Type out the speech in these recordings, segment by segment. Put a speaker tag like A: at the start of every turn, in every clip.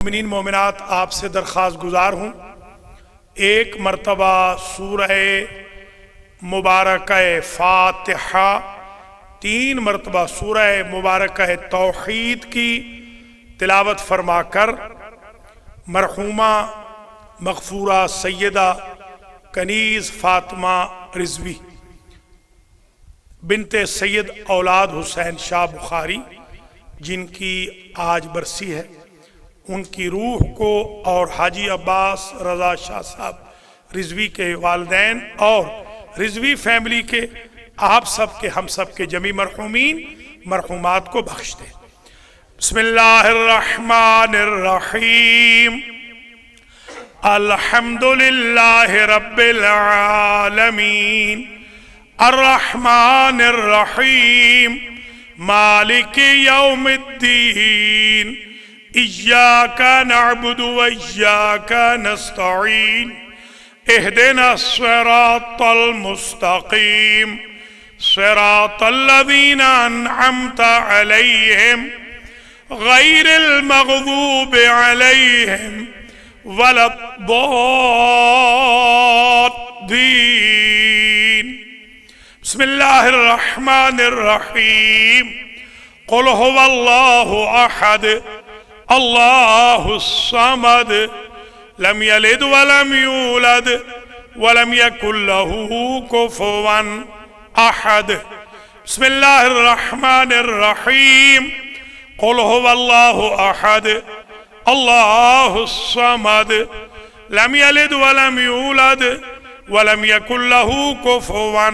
A: مومنین مومنات آپ سے درخواست گزار ہوں ایک مرتبہ سورہ مبارکہ فاتحہ 3 مرتبہ سورہ مبارکہ توحید کی تلاوت فرما کر مرحومہ مغفورہ سیدہ کنیز فاطمہ رضوی بنت سید اولاد حسین شاہ بخاری جن کی آج برسی ہے، ان کی روح کو اور حاجی عباس رضا شاہ صاحب رضوی کے والدین اور رضوی فیملی کے آپ سب کے ہم سب کے جمی مرحومین مرحومات کو بخش دے۔ بسم اللہ الرحمن الرحیم، الحمدللہ رب العالمین، الرحمن الرحیم، مالک یوم الدین، إياك نعبد وإياك نستعين، اهدنا الصراط المستقيم، صراط الذين أنعمت عليهم غير المغضوب عليهم ولا الضالين۔ بسم الله الرحمن الرحيم، قل هو الله أحد اللہ الصمد لم یلد ولم یولد ولم یکن له کفوا احد۔ بسم اللہ الرحمن الرحیم، قل هو اللہ احد اللہ الصمد لم یلد ولم یولد ولم یکن له کفوا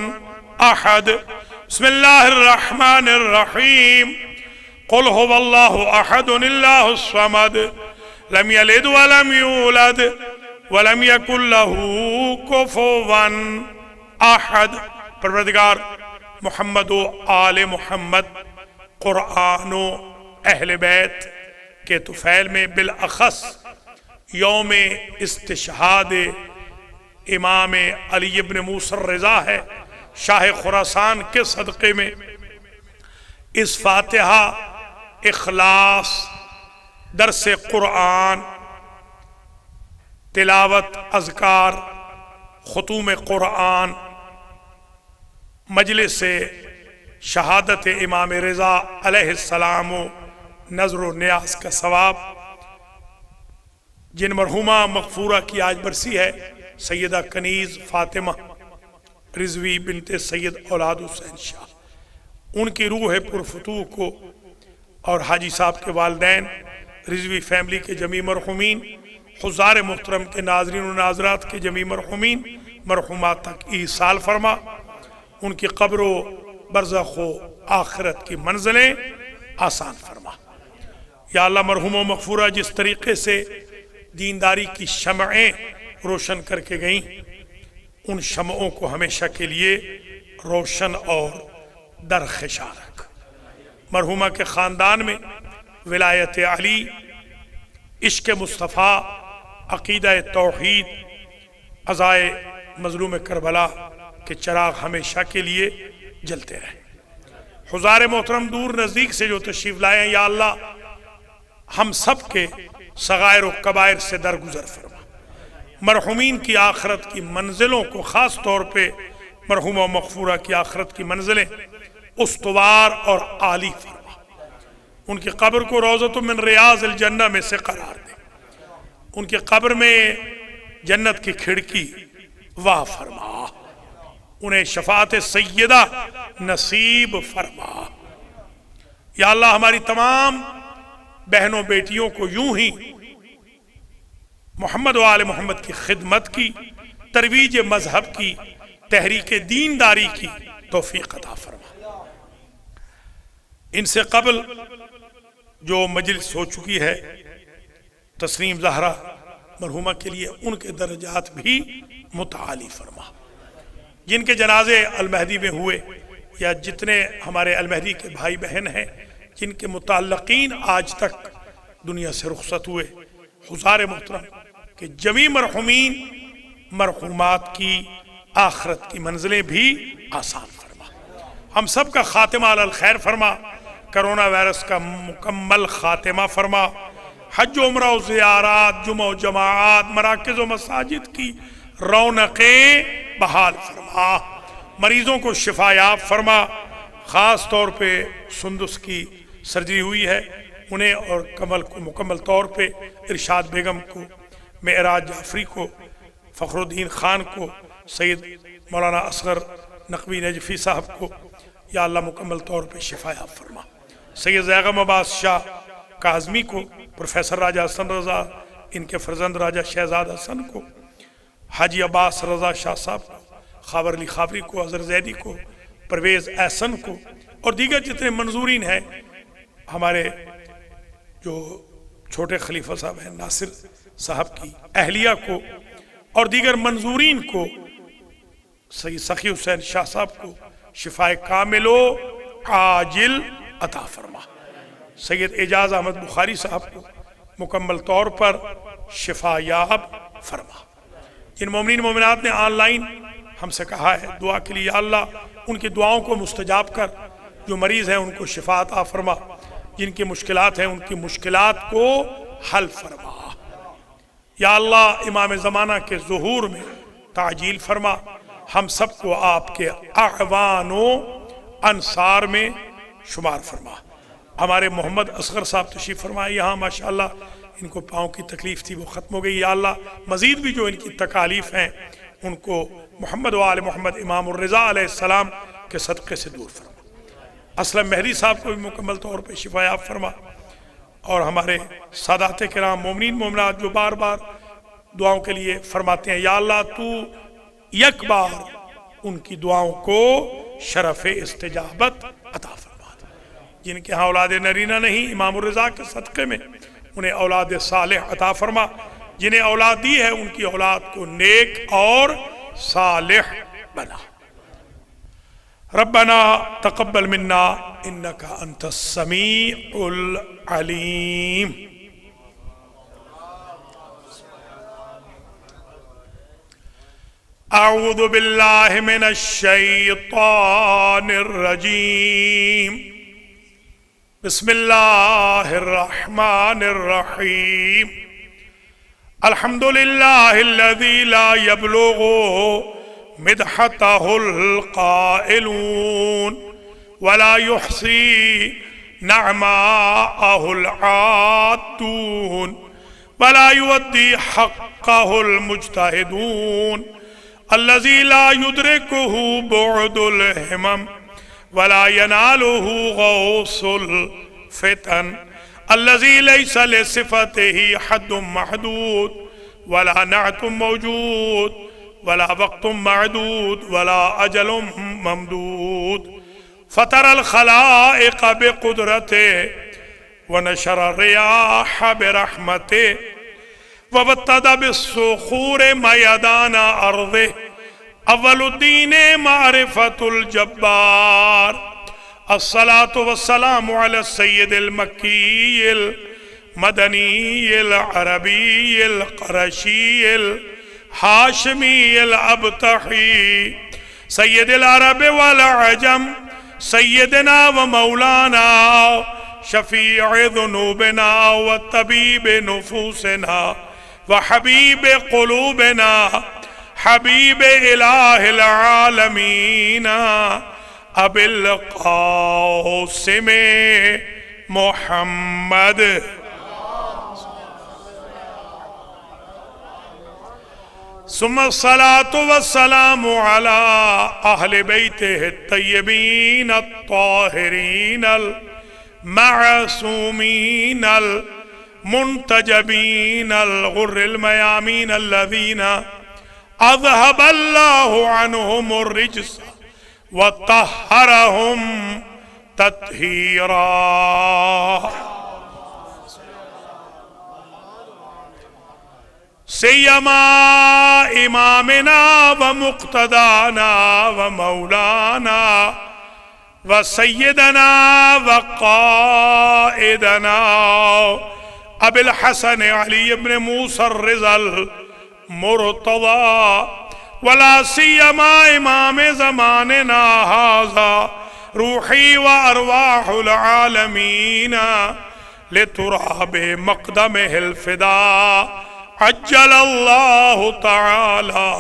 A: احد۔ بسم اللہ الرحمن الرحیم، قل هو الله احد اللہ الصمد لم یلد ولم یولد ولم یکن له کفوا احد۔ پروردگار محمد و آل محمد، قرآن و اہل بیت کے طفیل میں بالاخص یوم استشہاد امام علی ابن موسیٰ الرضا ہے شاہ خراسان کے صدقے میں اس فاتحہ، اخلاص، درس قرآن، تلاوت، اذکار، ختوم قرآن، مجلس شہادت امام رضا علیہ السلام و نظر و نیاز کا ثواب جن مرحومہ مغفورہ کی آج برسی ہے سیدہ کنیز فاطمہ رضوی بنت سید اولاد حسین شاہ، ان کی روح پرفتوح کو اور حاجی صاحب کے والدین، رضوی فیملی کے جمی مرحومین، حضار محترم کے ناظرین و ناظرات کے جمی مرحومین مرحومات تک ایصال فرما، ان کی قبر و برزخ و آخرت کی منزلیں آسان فرما۔ یا اللہ، مرحوم و مغفورہ جس طریقے سے دینداری کی شمعیں روشن کر کے گئیں، ان شمعوں کو ہمیشہ کے لیے روشن اور درخشاں رکھ۔ مرحومہ کے خاندان میں ولایت علی، عشق مصطفیٰ، عقیدہ توحید، عزائے مظلوم کربلا کے چراغ ہمیشہ کے لیے جلتے رہیں۔ حضار محترم دور نزدیک سے جو تشریف لائے ہیں، یا اللہ ہم سب کے صغائر و کبائر سے درگزر فرما، مرحومین کی آخرت کی منزلوں کو، خاص طور پہ مرحومہ و مغفورہ کی آخرت کی منزلیں استوار اور عالی فرما، ان کی قبر کو روضۃ من ریاض الجنہ میں سے قرار دے، ان کی قبر میں جنت کی کھڑکی واہ فرما، انہیں شفاعت سیدہ نصیب فرما۔ یا اللہ ہماری تمام بہنوں بیٹیوں کو یوں ہی محمد و آل محمد کی خدمت کی، ترویج مذہب کی، تحریک دینداری کی توفیق عطا فرما۔ ان سے قبل جو مجلس ہو چکی ہے تسلیم زہرا مرحومہ کے لیے، ان کے درجات بھی متعالی فرما۔ جن کے جنازے المہدی میں ہوئے یا جتنے ہمارے المہدی کے بھائی بہن ہیں جن کے متعلقین آج تک دنیا سے رخصت ہوئے، حضار محترم کہ جمی مرحومین مرحومات کی آخرت کی منزلیں بھی آسان فرما۔ ہم سب کا خاتمہ علی الخیر فرما، کرونا وائرس کا مکمل خاتمہ فرما، حج و عمرہ و زیارات، جمعہ و جماعات، مراکز و مساجد کی رونقیں بحال فرما، مریضوں کو شفا یاب فرما۔ خاص طور پہ سندس کی سرجری ہوئی ہے، انہیں اور کمل کو مکمل طور پہ، ارشاد بیگم کو، معراج جعفری کو، فخر الدین خان کو، سید مولانا اصغر نقوی نجفی صاحب کو یا اللہ مکمل طور پہ شفا یاب فرما۔ سید زیغم عباس شاہ کاظمی کو، پروفیسر راجہ حسن رضا، ان کے فرزند راجہ شہزاد حسن کو، حاجی عباس رضا شاہ صاحب کو، خاور علی خاوری کو، اظہر زیدی کو، پرویز احسن کو، اور دیگر جتنے منظورین ہیں، ہمارے جو چھوٹے خلیفہ صاحب ہیں ناصر صاحب کی اہلیہ کو، اور دیگر منظورین کو، سید سخی حسین شاہ صاحب کو شفاء کامل و عاجل عطا فرما۔ سید اعجاز احمد بخاری صاحب کو مکمل طور پر شفا یاب فرما۔ جن مومنین مومنات نے آن لائن ہم سے کہا ہے دعا کے لیے، یا اللہ ان کی دعاؤں کو مستجاب کر، جو مریض ہیں ان کو شفا عطا فرما، جن کی مشکلات ہیں ان کی مشکلات کو حل فرما۔ یا اللہ امام زمانہ کے ظہور میں تعجیل فرما، ہم سب کو آپ کے اعوان و انصار میں شمار فرما۔ ہمارے محمد اصغر صاحب تشریف فرمائے یہاں، ماشاءاللہ ان کو پاؤں کی تکلیف تھی وہ ختم ہو گئی۔ یا اللہ مزید بھی جو ان کی تکالیف ہیں ان کو محمد و آل محمد امام الرضا علیہ السلام کے صدقے سے دور فرما۔ اسلم مہدی صاحب کو بھی مکمل طور پہ شفا یاب فرما، اور ہمارے سادات کرام مومنین مومنات جو بار بار دعاؤں کے لیے فرماتے ہیں، یا اللہ تو یک بار ان کی دعاؤں کو شرف استجابت عطا فرما۔ جن کے ہاں اولاد نرینہ نہیں، امام الرضا کے صدقے میں انہیں اولاد صالح عطا فرما۔ جنہیں اولاد دی ہے ان کی اولاد کو نیک اور صالح بنا۔ ربنا تقبل منا انک انت السمیع العلیم۔ اعوذ باللہ من الشیطان الرجیم، بسم اللہ الرحمن الرحیم۔ الحمدللہ الذی لا یبلغ مدحتہ القائلون ولا یحصی نعماءہ العادون ولا یودی حقہ المجتہدون الذی لا یدرکہ بعد الہمم ولا يناله غوص الفتن الذي ليس لصفته حد محدود ولا نعت موجود ولا وقت معدود ولا أجل ممدود فطر الخلائق بقدرته ونشر الرياح برحمته وبتد بالصخور ميدان أرضه اول الدین معرفت الجبار الصلاة والسلام علی السید المکی المدنی العربی القرشی الحاشمی الابتحی سید العرب والعجم سیدنا و مولانا شفیع ذنوبنا وطبیب نفوسنا وحبیب قلوبنا حبیب الہ العالمین ابی القاسم محمد ثم الصلاة والسلام على اہل بیتہ الطیبین الطاہرین المعصومین المنتجبین الغر المیامین الذین اذهب الله عنهم الرجس وطهرهم تطهيرا سيما امامنا ومقتدانا ومولانا وسيدنا وقائدنا ابي الحسن علي بن موسى الرضا مرتضى ولا سيما امام زماننا هذا روحي وارواح العالمين لتراب مقدمه الفداء عجل الله تعالى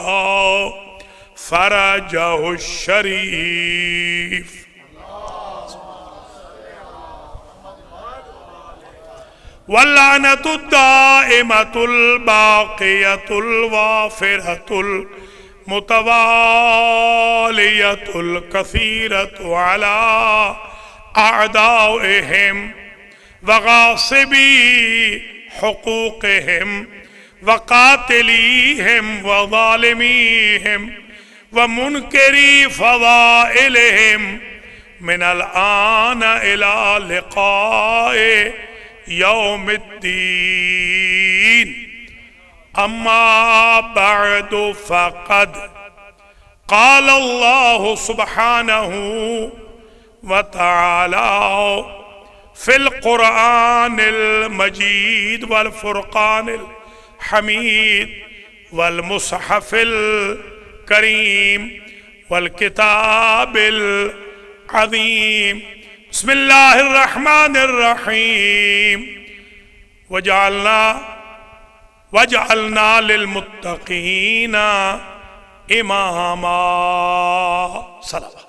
A: فرجه الشريف واللعنة الدائمة الباقية الوافرة المتوالية الكثيرة على أعدائهم وغاصبي حقوقهم وقاتليهم وظالميهم ومنكري فضائلهم من الآن إلى لقاء يوم الدين. أما بعد فقد قال الله سبحانه وتعالى في القرآن المجيد والفرقان الحميد والمصحف الكريم والكتاب العظيم. بسم الله الرحمن الرحيم. وجعلنا للمتقين إماما. صلوات.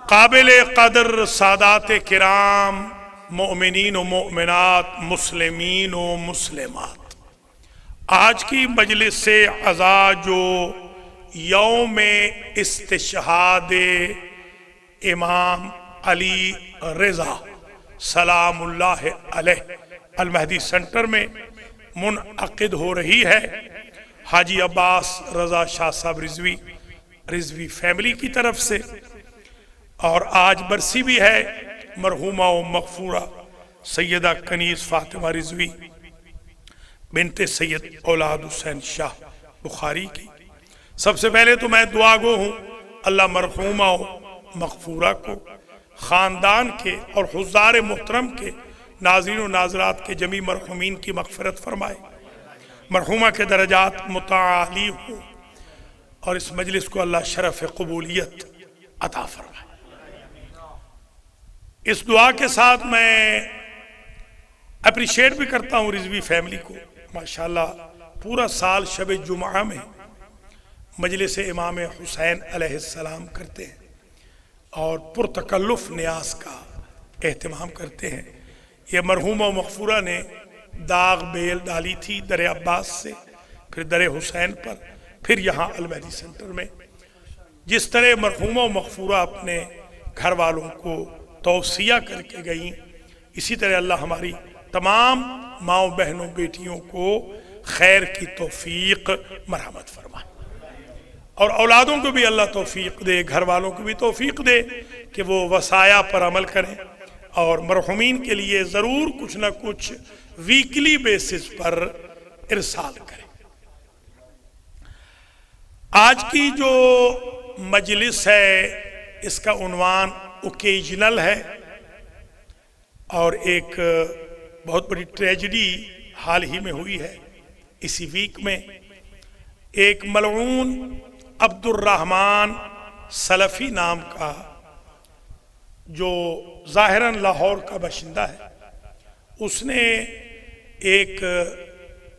A: قابل قدر سادات کرام، مؤمنین و مؤمنات، مسلمین و مسلمات، آج کی مجلس عزا جو یوم استشہاد امام علی رضا سلام اللہ علیہ المہدی سینٹر میں منعقد ہو رہی ہے، حاجی عباس رضا شاہ صاحب رضوی فیملی کی طرف سے، اور آج برسی بھی ہے مرحومہ و مغفورہ سیدہ کنیز فاطمہ رضوی بنت سید اولاد حسین شاہ بخاری کی۔ سب سے پہلے تو میں دعا گو ہوں، اللہ مرحومہ و مغفورہ کو خاندان کے اور حضار محترم کے، ناظرین و ناظرات کے جمیع مرحومین کی مغفرت فرمائے، مرحومہ کے درجات متعالی ہوں، اور اس مجلس کو اللہ شرف قبولیت عطا فرمائے۔ اس دعا کے ساتھ میں اپریشیٹ بھی کرتا ہوں رضوی فیملی کو، ماشاءاللہ پورا سال شب جمعہ میں مجلس امام حسین علیہ السلام کرتے ہیں اور پرتکلف نیاز کا اہتمام کرتے ہیں۔ یہ مرحومہ و مغفورہ نے داغ بیل ڈالی تھی در عباس سے، پھر در حسین پر، پھر یہاں المہدی سینٹر میں۔ جس طرح مرحومہ و مغفورہ اپنے گھر والوں کو توصیہ کر کے گئیں، اسی طرح اللہ ہماری تمام ماؤں بہنوں بیٹیوں کو خیر کی توفیق مرحمت فرمائے، اور اولادوں کو بھی اللہ توفیق دے، گھر والوں کو بھی توفیق دے کہ وہ وصایا پر عمل کریں، اور مرحومین کے لیے ضرور کچھ نہ کچھ ویکلی بیسس پر ارسال کریں۔ آج کی جو مجلس ہے اس کا عنوان اوکیجنل ہے، اور ایک بہت بڑی ٹریجڈی حال ہی میں ہوئی ہے اسی ویک میں۔ ایک ملعون عبد الرحمن سلفی نام کا، جو ظاہراً لاہور کا باشندہ ہے، اس نے ایک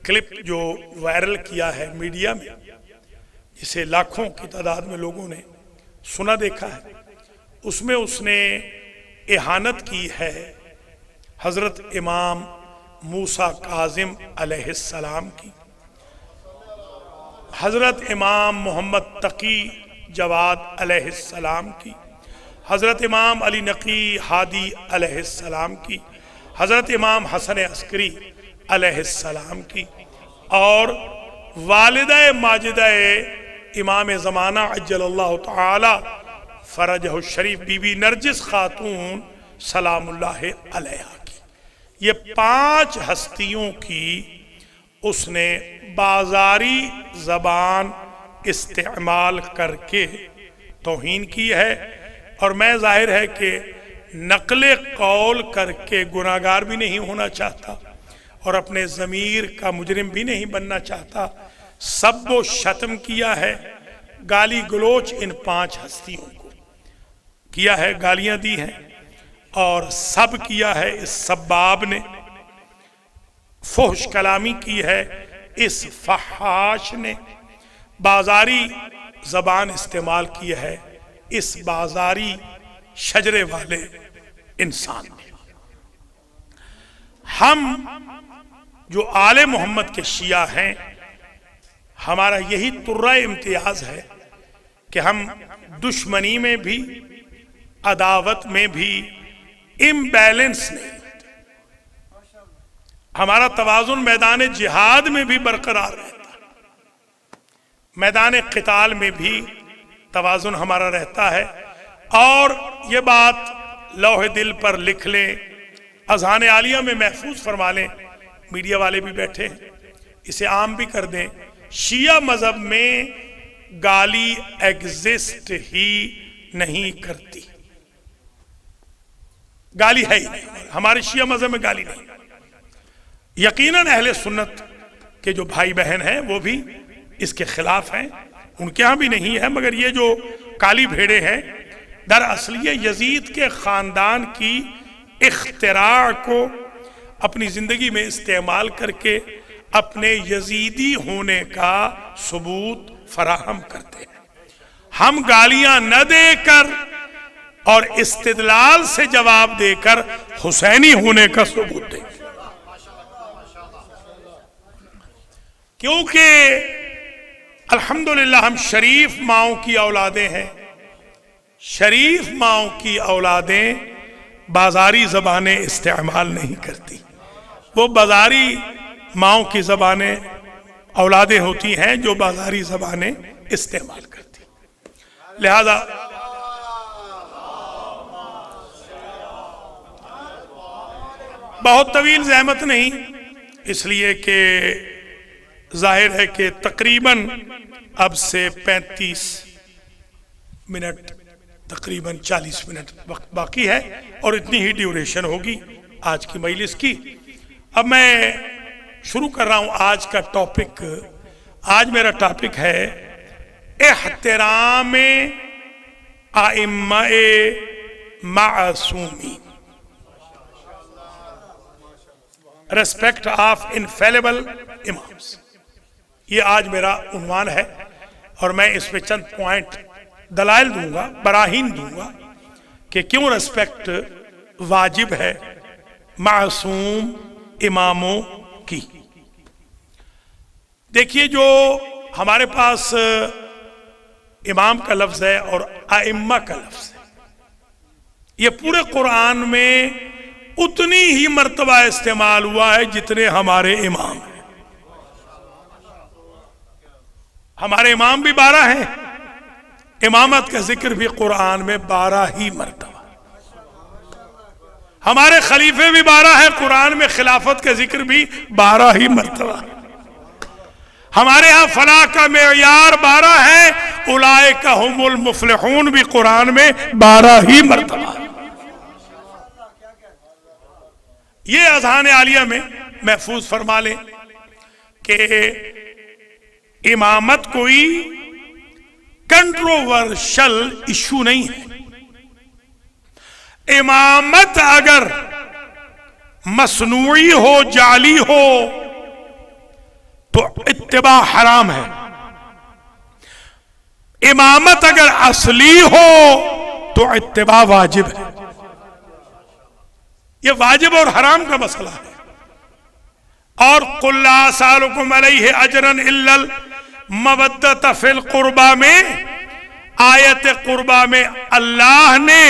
A: کلپ جو وائرل کیا ہے میڈیا میں، جسے لاکھوں کی تعداد میں لوگوں نے سنا دیکھا ہے، اس میں اس نے اہانت کی ہے حضرت امام موسیٰ کاظم علیہ السلام کی، حضرت امام محمد تقی جواد علیہ السلام کی، حضرت امام علی نقی ہادی علیہ السلام کی، حضرت امام حسن عسکری علیہ السلام کی، اور والدہ ماجدہ امام زمانہ عجل اللہ تعالی فرجہ الشریف بی بی نرجس خاتون سلام اللہ علیہ کی۔ یہ 5 ہستیوں کی اس نے بازاری زبان استعمال کر کے توہین کی ہے، اور میں ظاہر ہے کہ نقل قول کر کے گناہگار بھی نہیں ہونا چاہتا، اور اپنے ضمیر کا مجرم بھی نہیں بننا چاہتا۔ سب و شتم کیا ہے، گالی گلوچ ان 5 ہستیوں کو کیا ہے، گالیاں دی ہیں، اور سب کیا ہے اس سباب نے، فحش کلامی کی ہے اس فحاش نے، بازاری زبان استعمال کی ہے اس بازاری شجرے والے انسان نے۔ ہم جو آل محمد کے شیعہ ہیں، ہمارا یہی ترہ امتیاز ہے کہ ہم دشمنی میں بھی عداوت میں بھی امبیلنس نہیں، ہمارا توازن میدان جہاد میں بھی برقرار رہتا ہے، میدان قتال میں بھی توازن ہمارا رہتا ہے۔ اور یہ بات لوح دل پر لکھ لیں، اذہان عالیہ میں محفوظ فرما لیں، میڈیا والے بھی بیٹھے ہیں، اسے عام بھی کر دیں، شیعہ مذہب میں گالی ایگزسٹ ہی نہیں کرتی، گالی ہے ہی نہیں، ہمارے شیعہ مذہب میں گالی نہیں۔ یقیناً اہل سنت کے جو بھائی بہن ہیں وہ بھی اس کے خلاف ہیں، ان کے ہاں بھی نہیں ہے، مگر یہ جو کالی بھیڑے ہیں دراصل یہ یزید کے خاندان کی اختراع کو اپنی زندگی میں استعمال کر کے اپنے یزیدی ہونے کا ثبوت فراہم کرتے ہیں۔ ہم گالیاں نہ دے کر اور استدلال سے جواب دے کر حسینی ہونے کا ثبوت دیں، کیونکہ الحمدللہ ہم شریف ماؤں کی اولادیں ہیں، شریف ماؤں کی اولادیں بازاری زبانیں استعمال نہیں کرتی، وہ بازاری ماؤں کی زبانیں اولادیں ہوتی ہیں جو بازاری زبانیں استعمال کرتی، لہذا بہت طویل زحمت نہیں، اس لیے کہ ظاہر ہے کہ تقریباً اب سے 35 منٹ تقریباً 40 منٹ وقت باقی ہے اور اتنی ہی ڈیوریشن ہوگی آج کی مجلس کی۔ اب میں شروع کر رہا ہوں آج کا ٹاپک۔ آج میرا ٹاپک ہے احترام ائمہ معصومین، ریسپیکٹ آف انفیلیبل امامس، یہ آج میرا عنوان ہے، اور میں اس پہ چند پوائنٹ دلائل دوں گا، براہین دوں گا کہ کیوں ریسپیکٹ واجب ہے معصوم اماموں کی۔ دیکھیے جو ہمارے پاس امام کا لفظ ہے اور ائمہ کا لفظ ہے، یہ پورے قرآن میں اتنی ہی مرتبہ استعمال ہوا ہے جتنے ہمارے امام ہیں۔ ہمارے امام بھی 12 ہیں، امامت کا ذکر بھی قرآن میں 12 ہی مرتبہ، ہمارے خلیفے بھی 12 ہیں، قرآن میں خلافت کا ذکر بھی 12 ہی مرتبہ، ہمارے ہاں فلاح کا معیار 12 ہے، اولئک ھم المفلحون بھی قرآن میں 12 ہی مرتبہ۔ یہ اذہان عالیہ میں محفوظ فرما لیں کہ امامت کوئی کنٹروورشل ایشو نہیں ہے، امامت اگر مصنوعی ہو، جعلی ہو تو اتباع حرام ہے، امامت اگر اصلی ہو تو اتباع واجب ہے۔ یہ واجب اور حرام کا مسئلہ ہے۔ اور قُلْ لَا أَسْأَلُكُمْ عَلَيْهِ أَجْرًا إِلَّا الْمَوَدَّةَ فِي الْقُرْبَى میں آیت قربہ میں اللہ نے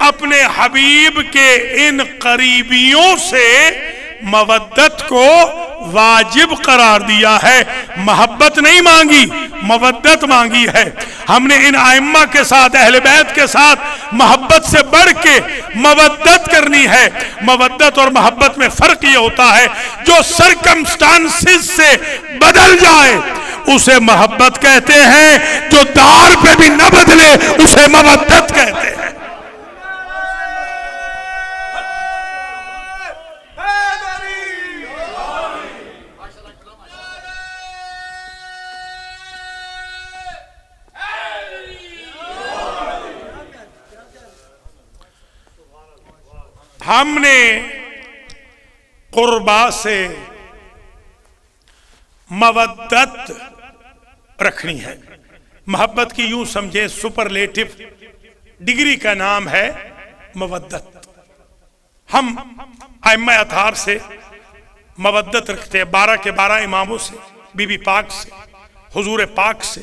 A: اپنے حبیب کے ان قریبیوں سے مودت کو واجب قرار دیا ہے، محبت نہیں مانگی، مودت مانگی ہے۔ ہم نے ان ائمہ کے ساتھ، اہل بیت کے ساتھ محبت سے بڑھ کے مودت کرنی ہے۔ مودت اور محبت میں فرق یہ ہوتا ہے جو سرکمسٹانسز سے بدل جائے اسے محبت کہتے ہیں، جو دار پہ بھی نہ بدلے اسے مودت کہتے ہیں۔ ہم نے قربا سے مودت رکھنی ہے. محبت کی یوں سمجھیں سپرلیٹو ڈگری کا نام ہے مودت. ہم ائمہ اطہار سے مودت رکھتے ہیں، 12 کے 12 اماموں سے، بی بی پاک سے، حضور پاک سے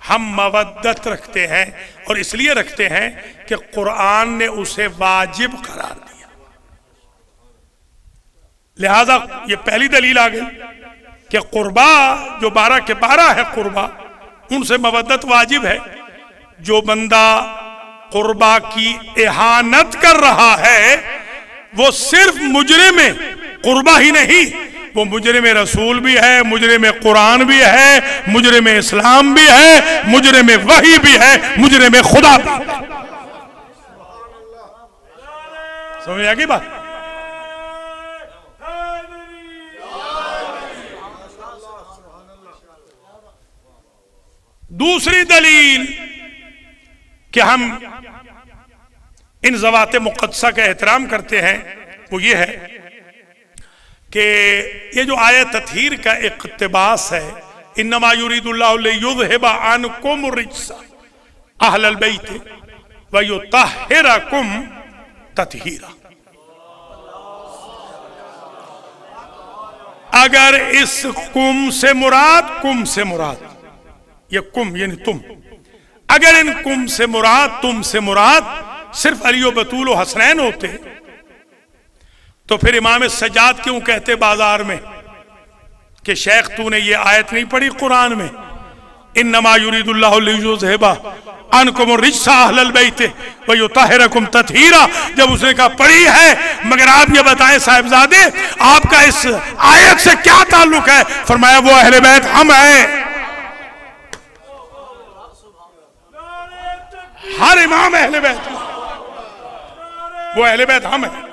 A: ہم مودت رکھتے ہیں. اور اس لیے رکھتے ہیں کہ قرآن نے اسے واجب قرار دیا. لہذا یہ پہلی دلیل آ گئی کہ قربا جو 12 کے 12 ہے قربا، ان سے مودت واجب ہے. جو بندہ قربا کی اہانت کر رہا ہے وہ صرف مجرم قربا ہی نہیں، وہ مجرم رسول بھی ہے، مجرم قرآن بھی ہے، مجرم اسلام بھی ہے، مجرم وحی بھی ہے، مجرم خدا بھی ہے. سمجھ آ گئی بات؟ دوسری دلیل کہ ہم ان ذوات مقدسہ کا احترام کرتے ہیں وہ یہ ہے کہ یہ جو آیت تطہیر کا اقتباس ہے، انما یرید اللہ لیذھب عنکم الرجس اہل البیت ویطہرکم تطہیرا. اگر اس کم سے مراد یہ کم یعنی تم، اگر ان کم سے مراد تم سے مراد صرف علی و بطول و حسنین ہوتے تو پھر امام سجاد کیوں کہتے بازار میں کہ شیخ تو نے یہ آیت نہیں پڑھی قرآن میں، انما یرید اللہ لیذھب عنکم الرجس اہل البیت ویطہرکم تطہیرا. جب اس نے کہا پڑھی ہے، مگر آپ یہ بتائیں صاحبزادے آپ کا اس آیت سے کیا تعلق ہے؟ فرمایا وہ اہل بیت ہم ہیں. ہر امام اہل بیت، وہ اہل بیت ہم ہیں.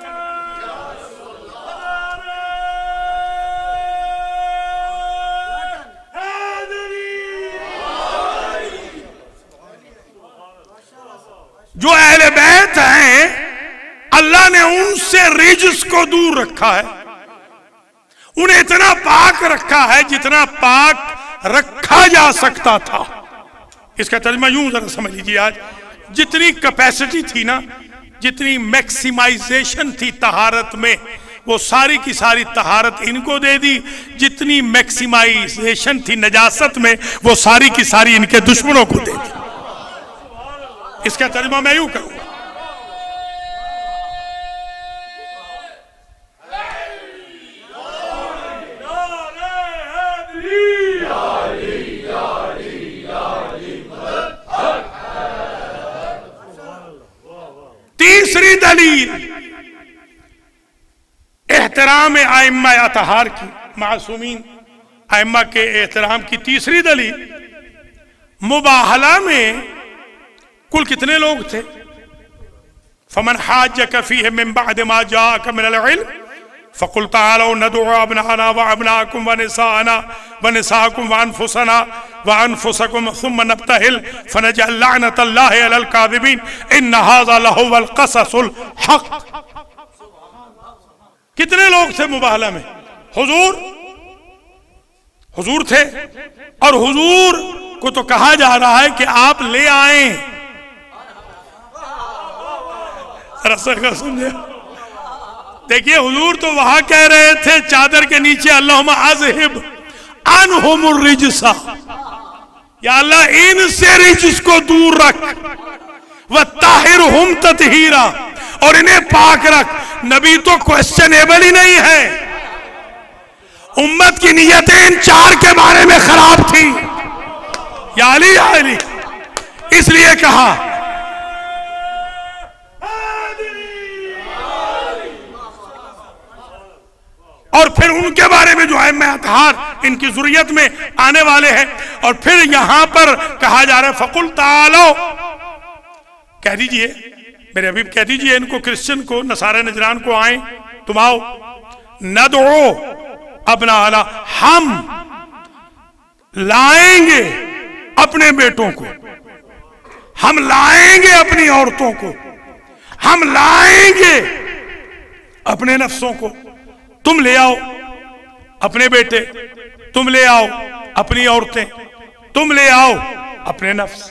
A: جو اہل بیت ہیں اللہ نے ان سے رجس کو دور رکھا ہے، انہیں اتنا پاک رکھا ہے جتنا پاک رکھا جا سکتا تھا. اس کا ترجمہ یوں ذرا سمجھ لیجیے، آج جتنی کیپیسٹی تھی نا، جتنی میکسیمائزیشن تھی طہارت میں، وہ ساری کی ساری طہارت ان کو دے دی. جتنی میکسیمائزیشن تھی نجاست میں، وہ ساری کی ساری ان کے دشمنوں کو دے دی. اس کا ترجمہ میں یوں کروں، تیسری دلیل احترام ائمہ اطہار کی، معصومین ائمہ کے احترام کی تیسری دلیل، مباہلہ میں کل کتنے لوگ تھے؟ فمن حاجک فیہ من بعد ما جاءک من العلم فقل تعالوا ندعو ابناءنا وابناءکم ونساءنا ونساءکم وانفسکم ثم نبتہل فنجعل لعنت اللہ علی الکاذبین ان ھذا لہو القصص الحق. کتنے لوگ تھے مباہلہ میں؟ حضور تھے، اور حضور کو تو کہا جا رہا ہے کہ آپ لے آئیں. سمجھے؟ دیکھیے حضور تو وہاں کہہ رہے تھے چادر کے نیچے اللہم اذہب عنہم الرجس، یا اللہ ان سے رجس کو دور رکھ، وطہرہم تطہیرا، اور انہیں پاک رکھ. نبی تو کوسچنیبل ہی نہیں ہے. امت کی نیتیں ان چار کے بارے میں خراب تھی. یا علی یا علی، اس لیے کہا اور پھر ان کے بارے میں جو ائمہ اطہار ان کی ذریت میں آنے والے ہیں. اور پھر یہاں پر کہا جا رہا ہے فقل تعالو، کہہ دیجئے میرے حبیب، کہہ دیجئے ان کو، کرسچن کو، نصارہ نجران کو، آئیں تم آؤ. ندعو ابناءنا، ہم لائیں گے اپنے بیٹوں کو، ہم لائیں گے اپنی عورتوں کو، ہم لائیں گے اپنے نفسوں کو، تم لے آؤ اپنے بیٹے، تم لے آؤ اپنی عورتیں، تم لے آؤ اپنے نفس،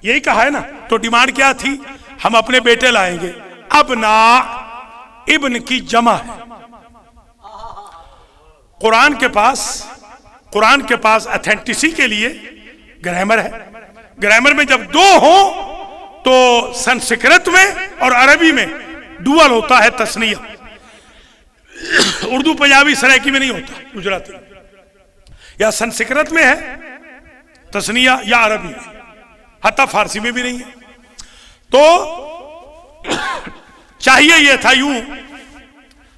A: یہی کہا ہے نا. تو ڈیمانڈ کیا تھی؟ ہم اپنے بیٹے لائیں گے. ابنا ابن کی جمع ہے. قرآن کے پاس اتھینٹسی کے لیے گرامر ہے. گرامر میں جب دو ہوں تو سنسکرت میں اور عربی میں ڈوئل ہوتا ہے تثنیہ. اردو پنجابی سرائکی میں نہیں ہوتا، گجراتی یا سنسکرت میں ہے تثنیہ یا عربی میں، حتی فارسی میں بھی نہیں ہے. تو چاہیے یہ تھا یوں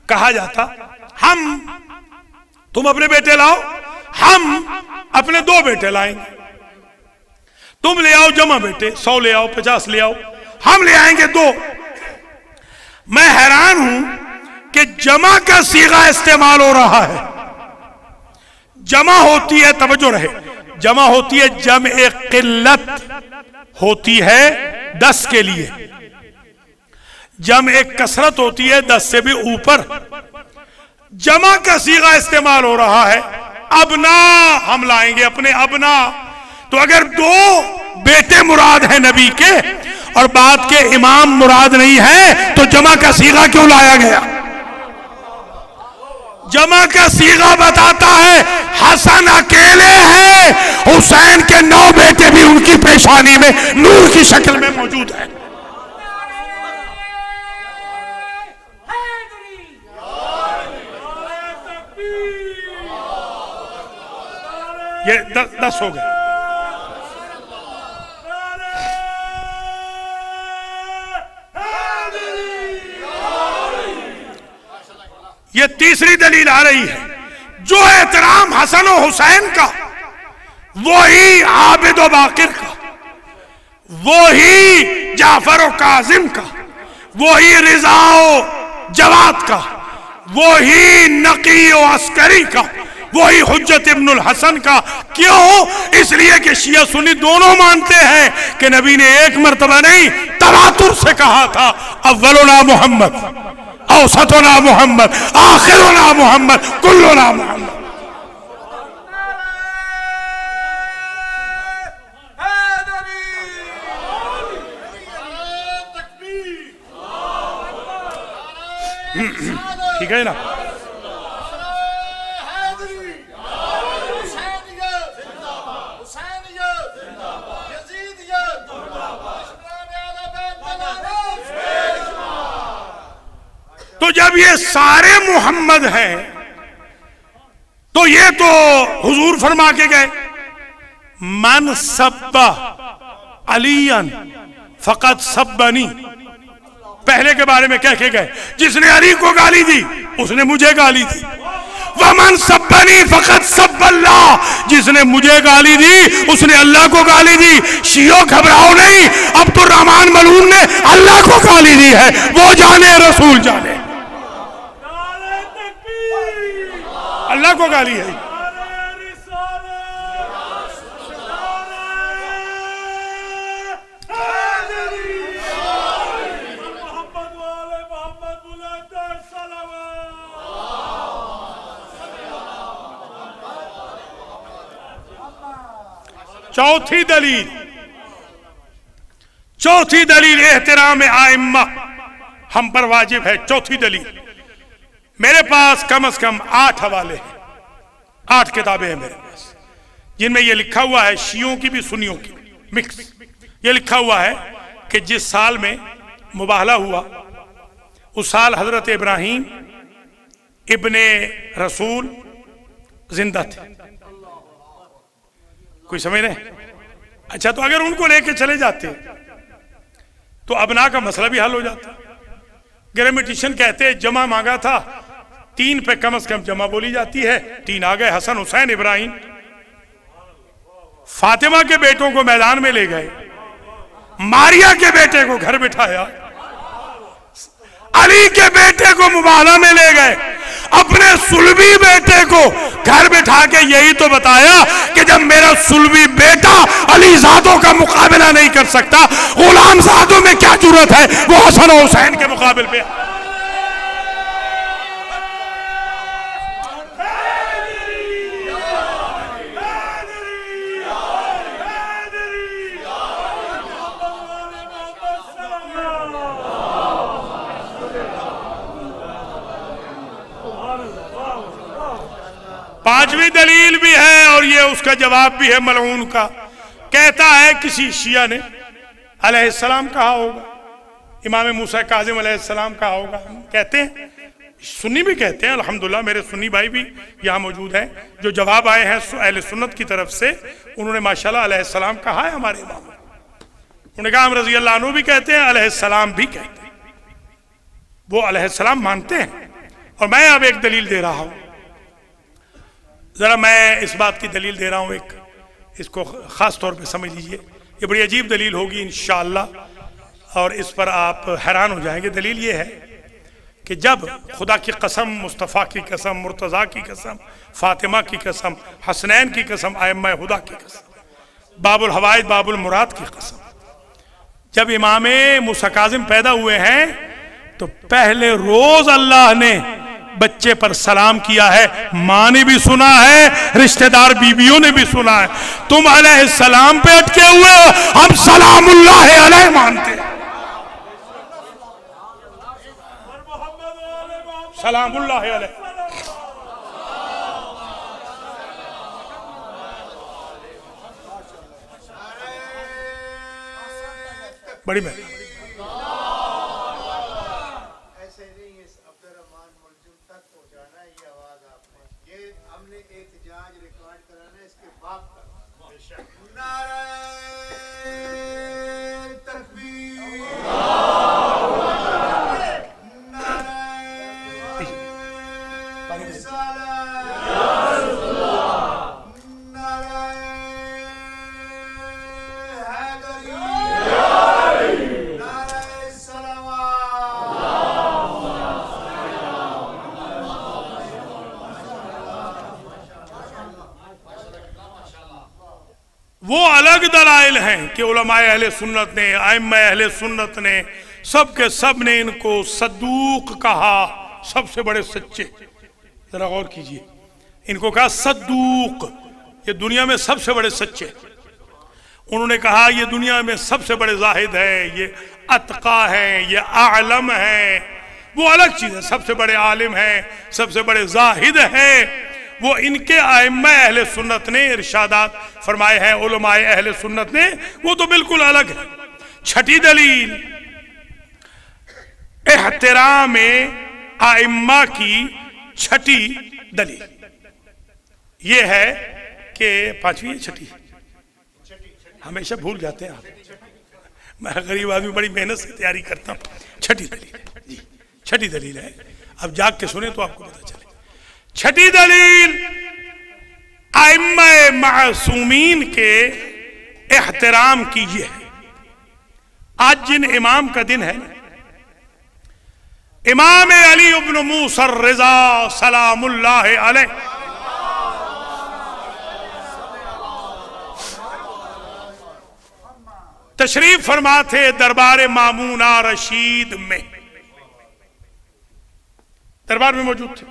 A: کہا جاتا، تم اپنے بیٹے لاؤ، ہم اپنے 2 بیٹے لائیں گے. تم لے آؤ جمع بیٹے، 100 لے آؤ، 50 لے آؤ، ہم لے آئیں گے 2. میں حیران ہوں کہ جمع کا صیغہ استعمال ہو رہا ہے. جمع ہوتی ہے، توجہ رہے، جمع ہوتی ہے جمع قلت ہوتی ہے 10 کے لیے، جمع کثرت ہوتی ہے 10 سے بھی اوپر. جمع کا صیغہ استعمال ہو رہا ہے. ابنا ہم لائیں گے اپنے ابنا. تو اگر 2 بیٹے مراد ہیں نبی کے اور بات کے امام مراد نہیں ہے تو جمع کا صیغہ کیوں لایا گیا؟ جمع کا صیغہ بتاتا ہے حسن اکیلے ہیں، حسین کے 9 بیٹے بھی ان کی پیشانی میں نور کی شکل میں موجود ہیں. یہ 10 ہو گئے. یہ تیسری دلیل آ رہی ہے، جو احترام حسن و حسین کا، وہی عابد و باقر کا، وہی جعفر و کاظم کا، وہی رضا و جواد کا، وہی نقی و عسکری کا، وہی حجت ابن الحسن کا. کیوں؟ اس لیے کہ شیعہ سنی دونوں مانتے ہیں کہ نبی نے ایک مرتبہ نہیں تواتر سے کہا تھا، اولنا محمد، اوسطنا محمد، آخرنا محمد، کلنا محمد. ٹھیک ہے نا؟ تو جب یہ سارے محمد ہیں تو یہ تو حضور فرما کے گئے، من سب علیًا فقط سبنی. پہلے کے بارے میں کہہ کے گئے، جس نے علی کو گالی دی اس نے مجھے گالی دی. ومن سبنی فقط سب اللہ، جس نے مجھے گالی دی اس نے اللہ کو گالی دی. شیعو گھبراؤ نہیں، عبد الرحمن ملعون نے اللہ کو گالی دی ہے، وہ جانے رسول جانے. اللہ کو گالی ہے. چوتھی دلیل احترام ائمہ ہم پر واجب ہے. چوتھی دلیل، میرے پاس کم از کم 8 حوالے ہیں، 8 کتابیں ہیں میرے پاس، جن میں یہ لکھا ہوا ہے، شیعوں کی بھی سنیوں کی مکس. یہ لکھا ہوا ہے کہ جس سال میں مباہلہ ہوا اس سال حضرت ابراہیم ابن رسول زندہ تھے. کوئی سمجھ رہے؟ اچھا، تو اگر ان کو لے کے چلے جاتے تو ابنا کا مسئلہ بھی حل ہو جاتا. گرامیٹیشن کہتے ہیں جمع مانگا تھا 3 پہ کم از کم جمع بولی جاتی ہے. 3 آ گئے، حسن، حسین، ابراہیم. فاطمہ کے بیٹوں کو میدان میں لے گئے، ماریا کے بیٹے کو گھر بٹھایا، علی کے بیٹے کو مباہلہ میں لے گئے، اپنے سلبی بیٹے کو گھر بٹھا کے یہی تو بتایا کہ جب میرا سلبی بیٹا علی زادوں کا مقابلہ نہیں کر سکتا، غلام زادوں میں کیا جرت ہے وہ حسن و حسین کے مقابل پہ. پانچویں دلیل بھی ہے اور یہ اس کا جواب بھی ہے ملعون کا. کہتا ہے کسی شیعہ نے علیہ السلام کہا ہوگا، امام موسیٰ کاظم علیہ السلام کہا ہوگا. ہم کہتے ہیں، سنی بھی کہتے ہیں، الحمدللہ میرے سنی بھائی بھی یہاں موجود ہیں جو جواب آئے ہیں اہل سنت کی طرف سے، انہوں نے ماشاءاللہ علیہ السلام کہا ہے ہمارے امام. انہوں نے کہا ہم رضی اللہ عنہ بھی کہتے ہیں، علیہ السلام بھی کہتے ہیں، وہ علیہ السلام مانتے ہیں. اور میں اب ایک دلیل دے رہا ہوں، ذرا میں اس بات کی دلیل دے رہا ہوں، ایک اس کو خاص طور پہ سمجھ لیجئے. یہ بڑی عجیب دلیل ہوگی انشاءاللہ اور اس پر آپ حیران ہو جائیں گے. دلیل یہ ہے کہ جب خدا کی قسم، مصطفیٰ کی قسم، مرتضیٰ کی قسم، فاطمہ کی قسم، حسنین کی قسم، ائمہ ہدیٰ کی قسم، باب الحوائج باب المراد کی قسم، جب امام موسیٰ کاظم پیدا ہوئے ہیں تو پہلے روز اللہ نے بچے پر سلام کیا ہے. ماں نے بھی سنا ہے، رشتہ دار بیویوں نے بھی سنا ہے. تم علیہ السلام پہ اٹکے ہوئے ہو، ہم سلام اللہ علیہ مانتے ہیں. سلام اللہ علیہ. بڑی مہربانی. وہ الگ دلائل ہیں کہ علماء اہل سنت نے، ائمہ اہل سنت نے، سب کے سب نے ان کو صدوق کہا، سب سے بڑے سچے. ذرا غور کیجئے، ان کو کہا صدوق، یہ دنیا میں سب سے بڑے سچے. انہوں نے کہا یہ دنیا میں سب سے بڑے زاہد ہیں، یہ اتقا ہیں، یہ اعلم ہیں. وہ الگ چیز ہے، سب سے بڑے عالم ہیں، سب سے بڑے زاہد ہیں. وہ ان کے ائمہ اہل سنت نے ارشادات فرمائے ہیں، علماء اہل سنت نے، وہ تو بالکل الگ ہے. چھٹی دلیل احترام ائمہ کی چھٹی دلیل یہ ہے کہ پانچویں چھٹی ہمیشہ بھول جاتے ہیں آپ، میں غریب آدمی بڑی محنت سے تیاری کرتا ہوں. چھٹی دلیل ہے جی، چھٹی دلیل ہے، اب جاگ کے سنیں تو آپ کو پتہ چلے. چھٹی دلیل ائمہ معصومین کے احترام کی یہ ہے. آج جن امام کا دن ہے، امام علی ابن موسیٰ الرضا سلام اللہ علیہ، تشریف فرما تھے دربار مامونہ رشید میں، دربار میں موجود تھے.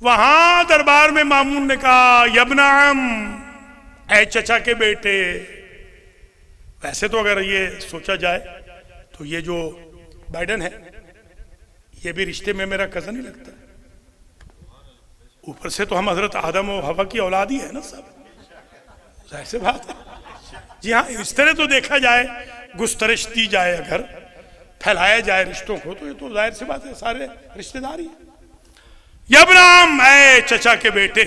A: وہاں دربار میں مامون نے کہا یبن عم، اے چچا کے بیٹے. ویسے تو اگر یہ سوچا جائے تو یہ جو بائیڈن ہے یہ بھی رشتے میں میرا کزن ہی لگتا ہے. اوپر سے تو ہم حضرت آدم و حوا کی اولاد ہی ہے نا سب، ظاہر سی بات ہے. جی ہاں، اس طرح تو دیکھا جائے، گسترش دی جائے، اگر پھیلایا جائے رشتوں کو تو یہ تو ظاہر سی بات ہے سارے رشتہ دار ہی ہیں. یبرام، اے چچا کے بیٹے،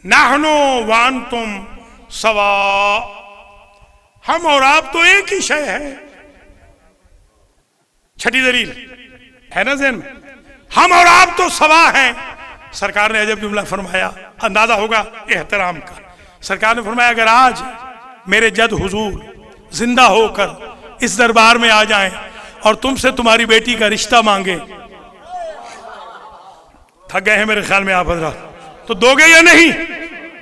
A: نحنو وانتم سوا، ہم اور آپ تو ایک ہی شے ہے. چھٹی دلیل ہے نا ذہن میں، ہم اور آپ تو سوا ہیں. سرکار نے عجب جملہ فرمایا، اندازہ ہوگا احترام کا. سرکار نے فرمایا اگر آج میرے جد حضور زندہ ہو کر اس دربار میں آ جائیں اور تم سے تمہاری بیٹی کا رشتہ مانگے، تھک گئے ہیں میرے خیال میں آپ حضرات، تو دو گے یا نہیں؟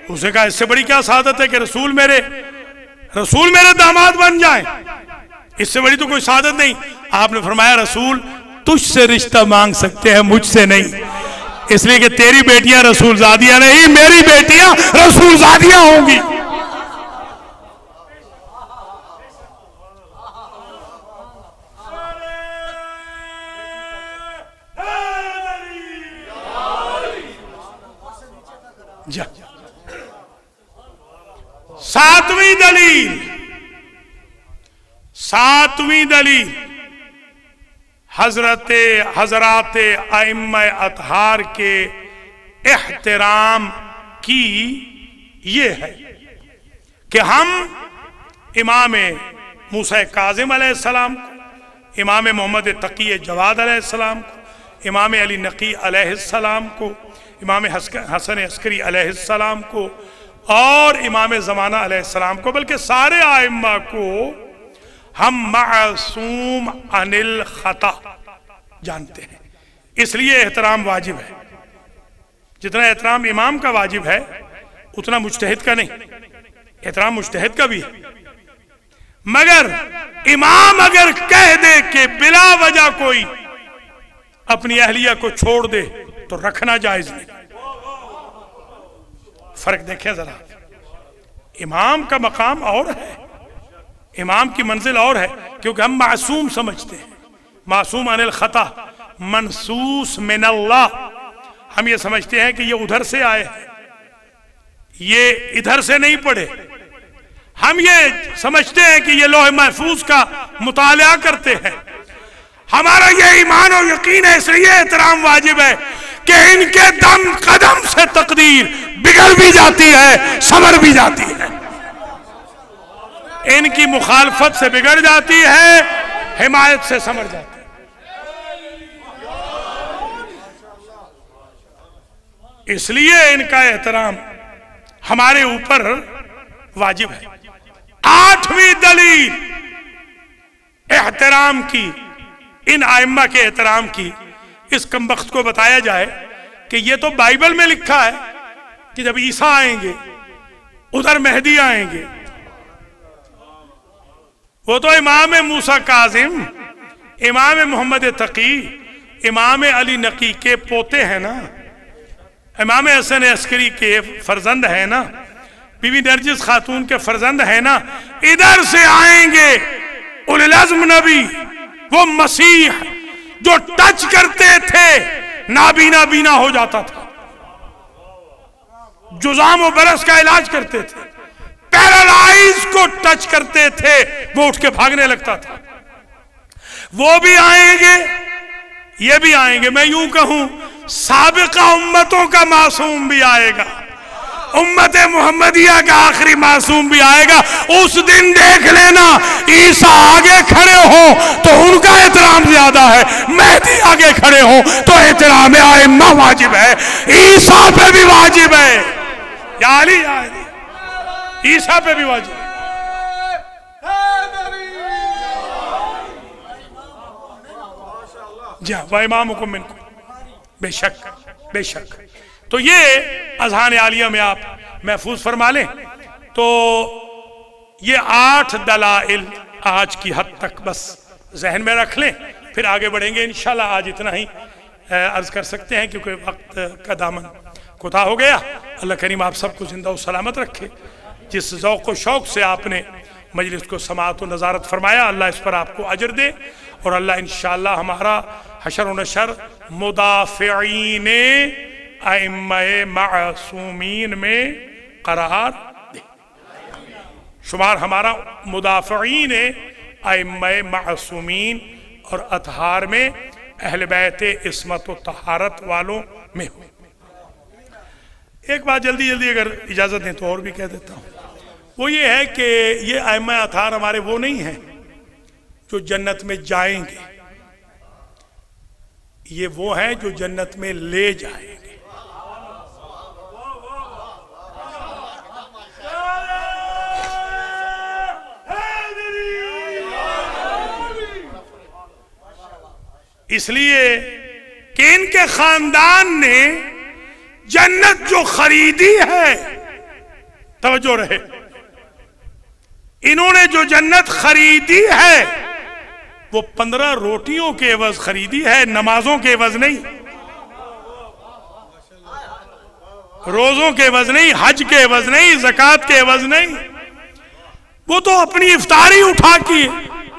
A: اس نے کہا اس سے بڑی کیا سعادت ہے کہ رسول میرے داماد بن جائیں، اس سے بڑی تو کوئی سعادت نہیں. آپ نے فرمایا رسول تجھ سے رشتہ مانگ سکتے ہیں، مجھ سے نہیں، اس لیے کہ تیری بیٹیاں رسول زادیاں نہیں، میری بیٹیاں رسول زادیاں ہوں گی. جا ساتویں دلیل حضرات ائمہ اطہار کے احترام کی یہ ہے کہ ہم امام موسیٰ کاظم علیہ السلام کو، امام محمد تقی جواد علیہ السلام کو، امام علی نقی علیہ السلام کو، امام حسن عسکری علیہ السلام کو اور امام زمانہ علیہ السلام کو، بلکہ سارے ائمہ کو ہم معصوم عن الخطا جانتے ہیں. اس لیے احترام واجب ہے. جتنا احترام امام کا واجب ہے اتنا مجتہد کا نہیں. احترام مجتہد کا بھی ہے، مگر امام اگر کہہ دے کہ بلا وجہ کوئی اپنی اہلیہ کو چھوڑ دے تو رکھنا جائز نہیں. فرق دیکھیں ذرا، امام کا مقام اور ہے، امام کی منزل اور ہے، کیونکہ ہم معصوم سمجھتے ہیں، معصوم عن الخطا، منصوص من اللہ. ہم یہ سمجھتے ہیں کہ یہ ادھر سے آئے ہیں، یہ ادھر سے نہیں پڑھے. ہم یہ سمجھتے ہیں کہ یہ لوح محفوظ کا مطالعہ کرتے ہیں. ہمارا یہ ایمان و یقین ہے، اس لیے احترام واجب ہے کہ ان کے دم قدم سے تقدیر بگڑ بھی جاتی ہے، سمر بھی جاتی ہے. ان کی مخالفت سے بگڑ جاتی ہے، حمایت سے سمر جاتی ہے. اس لیے ان کا احترام ہمارے اوپر واجب ہے. آٹھویں دلیل احترام کی، ان ائمہ کے احترام کی، اس کمبخت کو بتایا جائے کہ یہ تو بائبل میں لکھا ہے کہ جب عیسیٰ آئیں گے ادھر مہدی آئیں گے. وہ تو امام موسیٰ کاظم، امام محمد تقی، امام علی نقی کے پوتے ہیں نا، امام حسن عسکری کے فرزند ہیں نا، بی بی نرجس خاتون کے فرزند ہیں نا. ادھر سے آئیں گے اولی العزم نبی، وہ مسیح جو ٹچ کرتے تھے نابینا بینا ہو جاتا تھا، جزام و برس کا علاج کرتے تھے، پیرالائز کو ٹچ کرتے تھے وہ اٹھ کے بھاگنے لگتا تھا. وہ بھی آئیں گے، یہ بھی آئیں گے. میں یوں کہوں سابقہ امتوں کا معصوم بھی آئے گا، امت محمدیہ کا آخری معصوم بھی آئے گا. اس دن دیکھ لینا عیسیٰ آگے کھڑے ہوں تو ان کا احترام زیادہ ہے، مہدی آگے کھڑے ہوں تو احترام ائمہ واجب ہے، عیسیٰ پہ بھی واجب ہے. یا علی یا علی، عیسیٰ پہ بھی واجب ہے. جا وَإِمَامُكُم مِّنكُم، بے شک بے شک. تو یہ اذہان عالیہ میں آپ محفوظ فرما لیں. تو یہ 8 دلائل آج کی حد تک بس ذہن میں رکھ لیں، پھر آگے بڑھیں گے انشاءاللہ. آج اتنا ہی عرض کر سکتے ہیں کیونکہ وقت کا دامن کوتاہ ہو گیا. اللہ کریم آپ سب کو زندہ و سلامت رکھے. جس ذوق و شوق سے آپ نے مجلس کو سماعت و نظارت فرمایا، اللہ اس پر آپ کو اجر دے، اور اللہ انشاءاللہ ہمارا حشر و نشر مدافعین ائمہ معصومین میں قرار دے. شمار ہمارا مدافعین ائمہ معصومین اور اطہار میں، اہل بیت عصمت و طہارت والوں میں ہو. ایک بات جلدی اگر اجازت دیں تو اور بھی کہہ دیتا ہوں. وہ یہ ہے کہ یہ ائمہ اطہار ہمارے وہ نہیں ہیں جو جنت میں جائیں گے، یہ وہ ہیں جو جنت میں لے جائیں گے. اس لیے کہ ان کے خاندان نے جنت جو خریدی ہے، توجہ رہے، انہوں نے جو جنت خریدی ہے وہ 15 روٹیوں کے عوض خریدی ہے، نمازوں کے عوض نہیں، روزوں کے عوض نہیں، حج کے عوض نہیں، زکوٰۃ کے عوض نہیں. وہ تو اپنی افطاری اٹھا کے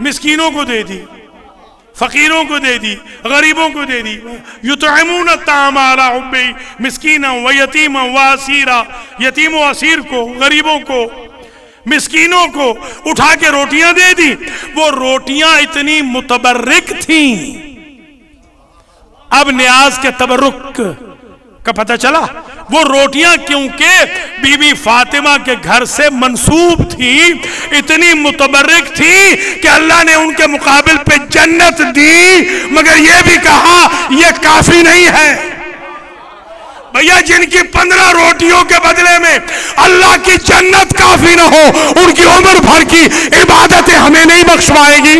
A: مسکینوں کو دے دی، فقیروں کو دے دی، غریبوں کو دے دی. یطعمون الطعام علی حبہ مسکینا و یتیما و اسیرا، یتیم و اسیر کو، غریبوں کو، مسکینوں کو اٹھا کے روٹیاں دے دی. وہ روٹیاں اتنی متبرک تھیں. اب نیاز کے تبرک کا پتہ چلا. وہ روٹیاں کیونکہ بی بی فاطمہ کے گھر سے منسوب تھی، اتنی متبرک تھی کہ اللہ نے ان کے مقابل پہ جنت دی. مگر یہ بھی کہا یہ کافی نہیں ہے. بھیا جن کی 15 روٹیوں کے بدلے میں اللہ کی جنت کافی نہ ہو، ان کی عمر بھر کی عبادتیں ہمیں نہیں بخشوائے گی.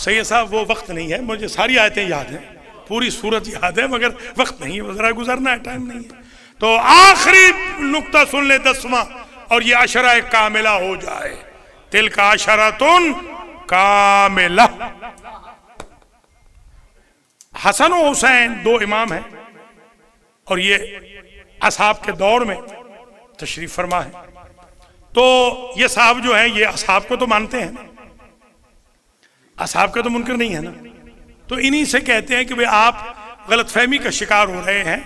A: سید صاحب وہ وقت نہیں ہے، مجھے ساری آیتیں یاد ہیں، پوری سورت یاد ہے، مگر وقت نہیں ہے، ذرا گزرنا ہے، ٹائم نہیں ہے. تو آخری نقطہ سن لے 10واں، اور یہ عشرہ کاملہ ہو جائے. تلک عشرۃ کاملہ. حسن و حسین 2 امام ہیں، اور یہ اصحاب کے دور میں تشریف فرما ہے. تو یہ صاحب جو ہیں یہ اصحاب کو تو مانتے ہیں، اصحاب کا تو منکر نہیں ہے نا. تو انہی سے کہتے ہیں کہ بھئی آپ غلط فہمی کا شکار ہو رہے ہیں،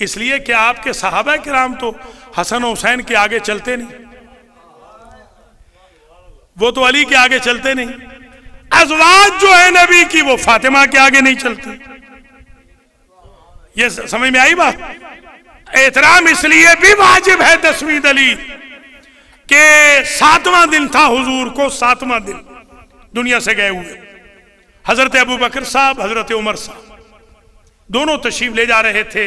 A: اس لیے کہ آپ کے صحابہ کرام تو حسن و حسین کے آگے چلتے نہیں، وہ تو علی کے آگے چلتے نہیں. ازواج جو ہے نبی کی وہ فاطمہ کے آگے نہیں چلتے. یہ سمجھ میں آئی بات؟ احترام اس لیے بھی واجب ہے 10ویں دلیل کہ 7واں دن تھا حضور کو، 7واں دن دنیا سے گئے ہوئے. حضرت ابو بکر صاحب، حضرت عمر صاحب دونوں تشریف لے جا رہے تھے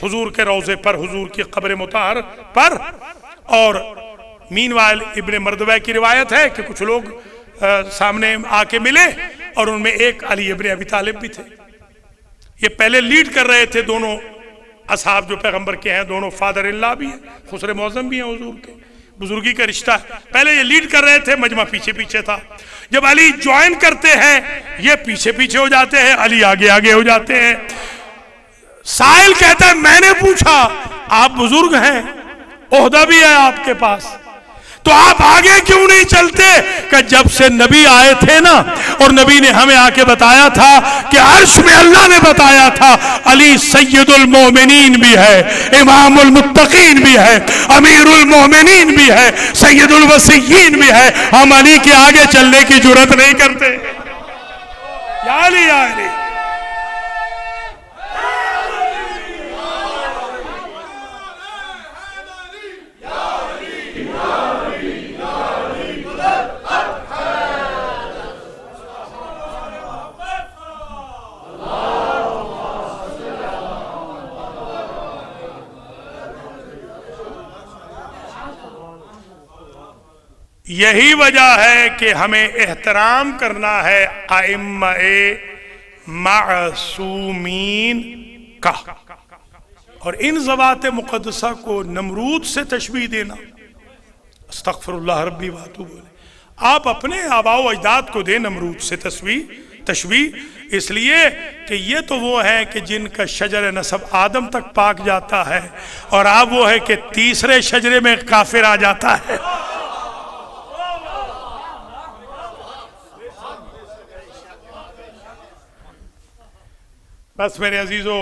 A: حضور کے روضے پر، حضور کی قبر مطہر پر. اور مینوائل ابن مردوہ کی روایت ہے کہ کچھ لوگ سامنے آ کے ملے، اور ان میں ایک علی ابن ابی طالب بھی تھے. یہ پہلے لیڈ کر رہے تھے دونوں اصحاب جو پیغمبر کے ہیں، دونوں فادر اللہ بھی ہیں، خسر معظم بھی ہیں حضور کے، بزرگی کا رشتہ ہے. پہلے یہ لیڈ کر رہے تھے، مجمع پیچھے پیچھے تھا. جب علی جوائن کرتے ہیں یہ پیچھے پیچھے ہو جاتے ہیں، علی آگے آگے ہو جاتے ہیں. سائل کہتا ہے میں نے پوچھا آپ بزرگ ہیں، عہدہ بھی ہے آپ کے پاس، تو آپ آگے کیوں نہیں چلتے؟ کہ جب سے نبی آئے تھے نا، اور نبی نے ہمیں آ کے بتایا تھا کہ عرش میں اللہ نے بتایا تھا علی سید المومنین بھی ہے، امام المتقین بھی ہے، امیر المومنین بھی ہے، سید الوصیین بھی ہے. ہم علی کے آگے چلنے کی جرات نہیں کرتے. یا علی یا علی. یہی وجہ ہے کہ ہمیں احترام کرنا ہے ائمہ معصومین کا. اور ان ذوات مقدسہ کو نمرود سے تشبیہ دینا، استغفر اللہ ربی واتوب الیہ. آپ اپنے آباء و اجداد کو دیں نمرود سے تشبیہ، اس لیے کہ یہ تو وہ ہے کہ جن کا شجر نسب آدم تک پاک جاتا ہے، اور آپ وہ ہے کہ تیسرے شجرے میں کافر آ جاتا ہے. بس میرے عزیزو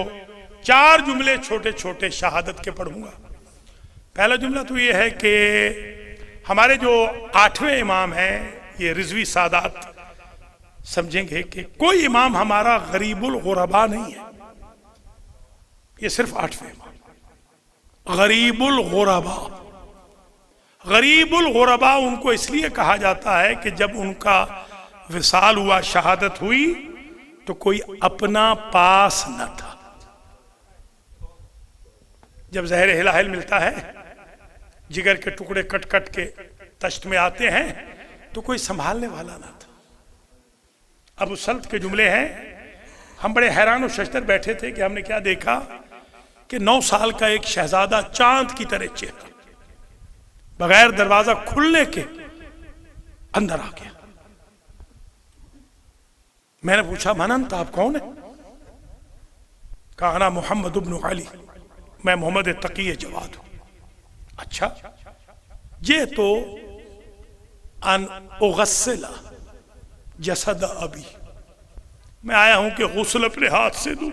A: 4 جملے چھوٹے چھوٹے شہادت کے پڑھوں گا. پہلا جملہ تو یہ ہے کہ ہمارے جو 8ویں امام ہیں یہ رضوی سادات سمجھیں گے کہ کوئی امام ہمارا غریب الغربا نہیں ہے. یہ صرف 8ویں امام غریب الغربا. غریب الغربا ان کو اس لیے کہا جاتا ہے کہ جب ان کا وصال ہوا، شہادت ہوئی، تو کوئی اپنا پاس نہ تھا. جب زہر ہلاہل ملتا ہے، جگر کے ٹکڑے کٹ کٹ کے تشت میں آتے ہیں، تو کوئی سنبھالنے والا نہ تھا. ابو سلط کے جملے ہیں، ہم بڑے حیران و ششدر بیٹھے تھے کہ ہم نے کیا دیکھا کہ 9 سال کا ایک شہزادہ چاند کی طرح چہرہ بغیر دروازہ کھلنے کے اندر آ گیا۔ میں نے پوچھا من انت، آپ کون ہیں؟ کہا انا محمد ابن علی، میں محمد تقی جواد ہوں۔ اچھا، یہ تو ان اغسل جسد ابی، میں آیا ہوں کہ غسل اپنے ہاتھ سے دوں،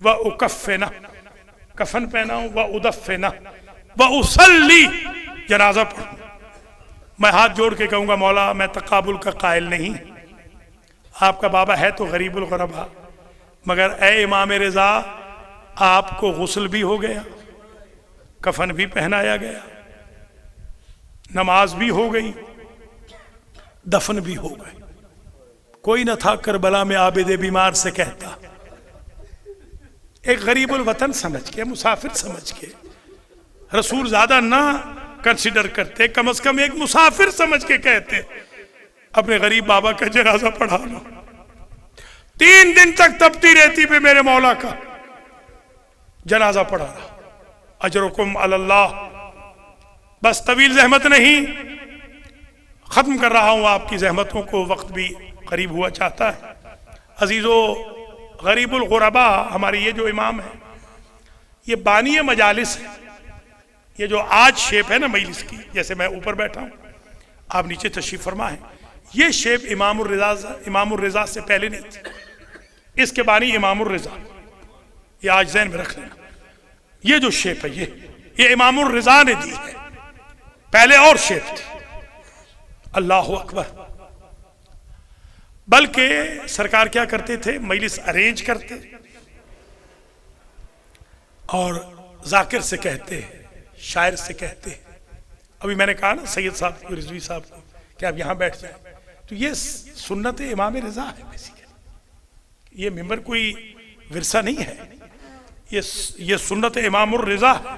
A: وَأُكَفِّنَ کفن پہناؤں، وَأُدَفِّنَ وَأُصَلِّ جنازہ پڑھوں۔ میں ہاتھ جوڑ کے کہوں گا مولا میں تقابل کا قائل نہیں، آپ کا بابا ہے تو غریب الغربا، مگر اے امام رضا آپ کو غسل بھی ہو گیا، کفن بھی پہنایا گیا، نماز بھی ہو گئی، دفن بھی ہو گئے۔ کوئی نہ تھا کربلا میں عابد بیمار سے کہتا، ایک غریب الوطن سمجھ کے، مسافر سمجھ کے، رسول زیادہ نہ کنسیڈر کرتے، کم از کم ایک مسافر سمجھ کے کہتے اپنے غریب بابا کا جنازہ پڑھا لو۔ 3 دن تک تپتی رہتی پہ میرے مولا کا جنازہ پڑھا رہا۔ اجرکم علی اللہ، بس طویل زحمت نہیں، ختم کر رہا ہوں آپ کی زحمتوں کو، وقت بھی قریب ہوا چاہتا ہے۔ عزیزو، غریب الغربا ہمارے یہ جو امام ہے یہ بانی مجالس ہے۔ یہ جو آج شیپ ہے نا مجلس کی، جیسے میں اوپر بیٹھا ہوں آپ نیچے تشریف فرما ہے، یہ شیپ امام الرضا سے پہلے نہیں تھی، اس کے بانی امام الرضا، یہ آج ذہن میں رکھ لینا۔ یہ جو شیپ ہے یہ امام الرضا نے دی ہے، پہلے اور شیپ تھی۔ اللہ اکبر۔ بلکہ سرکار کیا کرتے تھے، مجلس ارینج کرتے اور ذاکر سے کہتے، شاعر سے کہتے، ابھی میں نے کہا نا سید صاحب کو، رضوی صاحب کو کہ آپ یہاں بیٹھ جائیں، تو یہ سنت امام رضا ہے بیسیکلی، یہ ممبر کوئی ورثہ نہیں ہے، یہ سنت امام الرضا ہے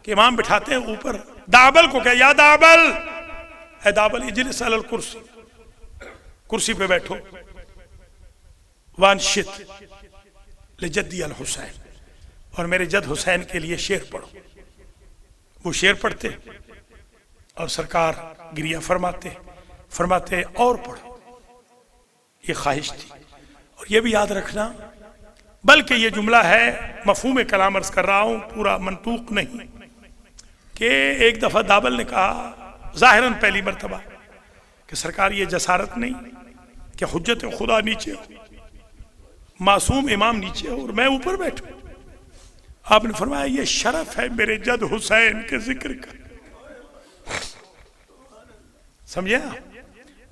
A: کہ امام بٹھاتے ہیں اوپر، دابل کو کہ یا دابل، اے دابل اجلس علی الکرسی، کرسی پہ بیٹھو، وانشد لجدی الحسین، اور میرے جد حسین کے لیے شعر پڑھو۔ وہ شعر پڑھتے اور سرکار گریہ فرماتے اور پڑھو، یہ خواہش تھی۔ اور یہ بھی یاد رکھنا، بلکہ یہ جملہ ہے مفہوم کلام عرض کر رہا ہوں، پورا منطوق نہیں، کہ ایک دفعہ دابل نے کہا ظاہراً پہلی مرتبہ کہ سرکار یہ جسارت نہیں کہ حجت خدا نیچے ہو، معصوم امام نیچے ہو اور میں اوپر بیٹھوں۔ آپ نے فرمایا یہ شرف ہے میرے جد حسین کے ذکر کا۔ سمجھے؟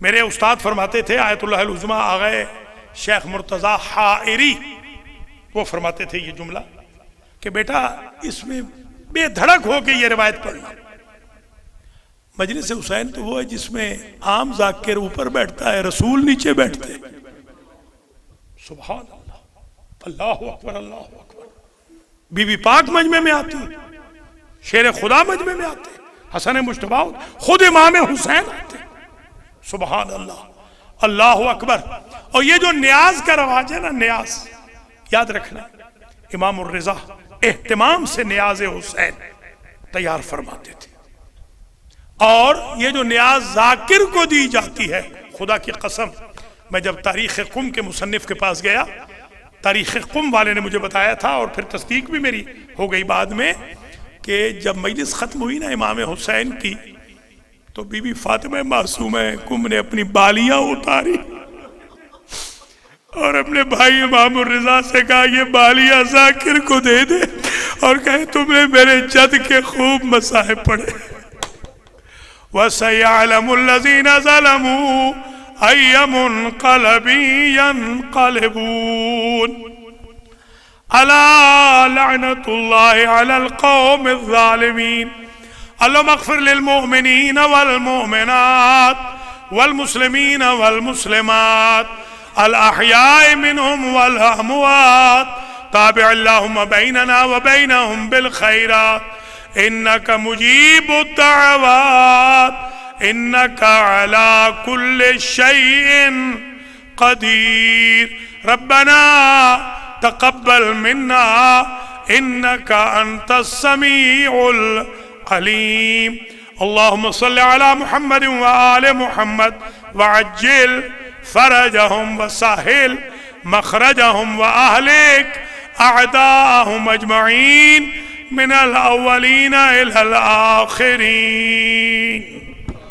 A: میرے استاد فرماتے تھے آیت اللہ العظمیٰ آغا شیخ مرتضی حائری، وہ فرماتے تھے یہ جملہ کہ بیٹا اس میں بے دھڑک ہو کے یہ روایت پڑھنا۔ مجلس حسین تو وہ ہے جس میں عام ذاکر اوپر بیٹھتا ہے، رسول نیچے بیٹھتے۔ سبحان اللہ، اللہ اکبر، اللہ اکبر۔ بی بی پاک مجمع میں آتی، شیر خدا مجمع میں آتے، حسن مجتبی خود امام حسین آتے۔ سبحان اللہ، اللہ اکبر۔ اور یہ جو نیاز کا رواج ہے نا، نیاز یاد رکھنا، امام الرضا اہتمام سے نیاز حسین تیار فرماتے تھے۔ اور یہ جو نیاز ذاکر کو دی جاتی ہے، خدا کی قسم، میں جب تاریخ قم کے مصنف کے پاس گیا، تاریخ قم والے نے مجھے بتایا تھا اور پھر تصدیق بھی میری ہو گئی بعد میں، کہ جب مجلس ختم ہوئی نا امام حسین کی، تو بی بی فاطمہ معصومہ قم نے اپنی بالیاں اتاری اور اپنے بھائی امام الرضا سے کہا یہ بالیاں ذاکر کو دے دے اور کہے تمہیں میرے جد کے خوب مسائب پڑے۔ وَسَيَعْلَمُ الَّذِينَ ظَلَمُوا أَيَّ مُنْقَلَبٍ يَنْقَلِبُونَ أَلَا لَعْنَةُ اللَّهِ عَلَى الْقَوْمِ الظَّالِمِينَ اللهم اغفر للمؤمنين والمؤمنات والمسلمين والمسلمات الأحياء منهم والأموات تابع اللهم بيننا وبينهم بالخيرات إنك مجيب الدعوات إنك على كل شيء قدير ربنا تقبل منا إنك أنت السميع العليم. اللهم صل على محمد وآل محمد وعجل فرجهم وسهل مخرجهم وأهلك أعداءهم أجمعين من الأولين إلى الآخرين.